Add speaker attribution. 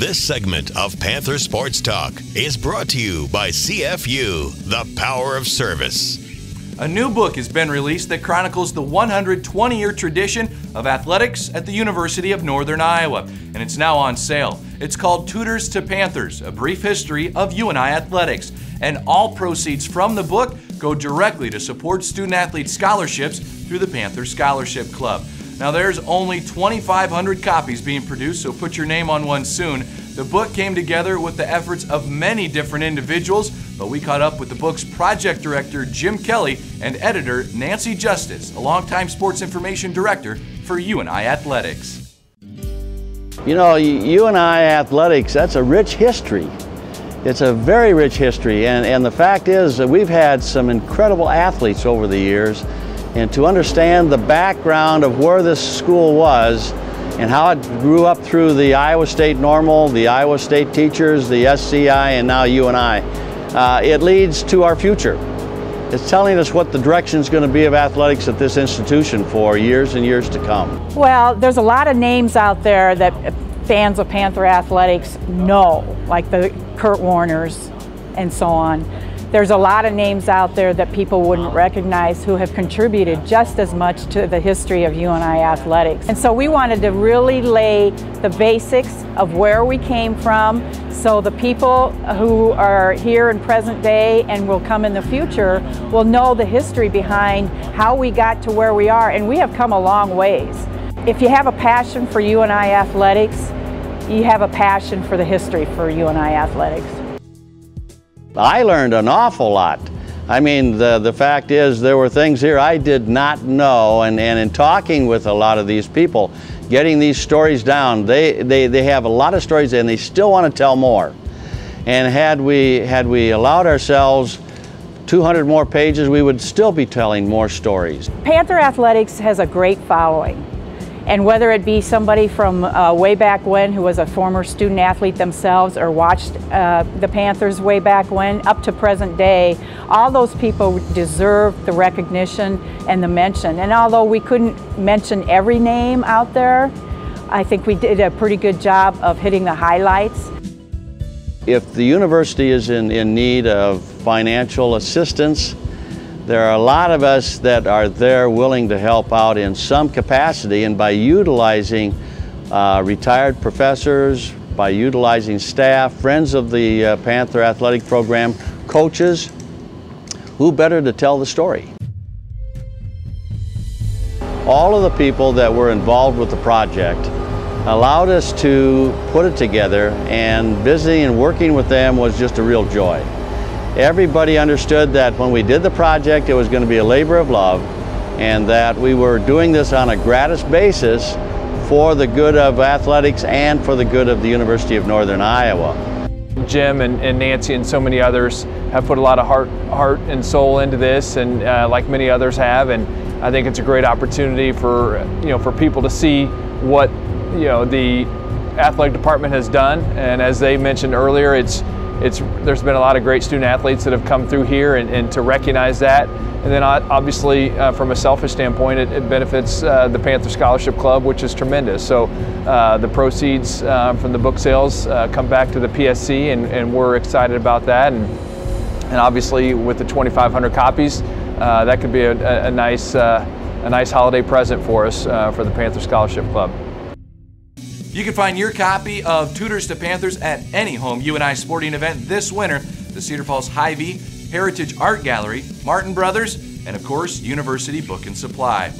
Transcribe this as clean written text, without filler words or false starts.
Speaker 1: This segment of Panther Sports Talk is brought to you by CFU, the power of service.
Speaker 2: A new book has been released that chronicles the 120-year tradition of athletics at the University of Northern Iowa, and it's now on sale. It's called Tutors to Panthers, a brief history of UNI athletics, and all proceeds from the book go directly to support student-athlete scholarships through the Panther Scholarship Club. Now there's only 2,500 copies being produced, so put your name on one soon. The book came together with the efforts of many different individuals, but we caught up with the book's project director, Jim Kelly, and editor, Nancy Justice, a longtime sports information director for UNI Athletics.
Speaker 3: You know, UNI Athletics, that's a rich history. It's a very rich history, and the fact is that we've had some incredible athletes over the years, and to understand the background of where this school was and how it grew up through the Iowa State Normal, the Iowa State Teachers, the SCI, and now UNI, it leads to our future. It's telling us what the direction is going to be of athletics at this institution for years and years to come.
Speaker 4: Well, there's a lot of names out there that fans of Panther athletics know, like the Kurt Warners and so on. There's a lot of names out there that people wouldn't recognize who have contributed just as much to the history of UNI athletics. And so we wanted to really lay the basics of where we came from, so the people who are here in present day and will come in the future will know the history behind how we got to where we are, and we have come a long ways. If you have a passion for UNI athletics, you have a passion for the history for UNI athletics.
Speaker 3: I learned an awful lot. I mean, the fact is there were things here I did not know, and in talking with a lot of these people, getting these stories down, they have a lot of stories and they still want to tell more. And had we allowed ourselves 200 more pages, we would still be telling more stories.
Speaker 4: Panther athletics has a great following. And whether it be somebody from way back when who was a former student athlete themselves or watched the Panthers way back when, up to present day, all those people deserve the recognition and the mention. And although we couldn't mention every name out there, I think we did a pretty good job of hitting the highlights.
Speaker 3: If the university is in need of financial assistance, there are a lot of us that are there willing to help out in some capacity, and by utilizing retired professors, by utilizing staff, friends of the Panther athletic program, coaches, who better to tell the story? All of the people that were involved with the project allowed us to put it together, and visiting and working with them was just a real joy. Everybody understood that when we did the project, it was going to be a labor of love, and that we were doing this on a gratis basis for the good of athletics and for the good of the University of Northern Iowa.
Speaker 5: Jim and Nancy and so many others have put a lot of heart and soul into this, and like many others have, and I think it's a great opportunity for for people to see what the athletic department has done. And as they mentioned earlier, there's been a lot of great student athletes that have come through here, and to recognize that. And then obviously from a selfish standpoint, it benefits the Panther Scholarship Club, which is tremendous. So the proceeds from the book sales come back to the PSC, and we're excited about that. And obviously with the 2,500 copies, that could be a nice holiday present for us for the Panther Scholarship Club.
Speaker 2: You can find your copy of Tutors to Panthers at any home UNI sporting event this winter: the Cedar Falls Hy-Vee, Heritage Art Gallery, Martin Brothers, and of course, University Book and Supply.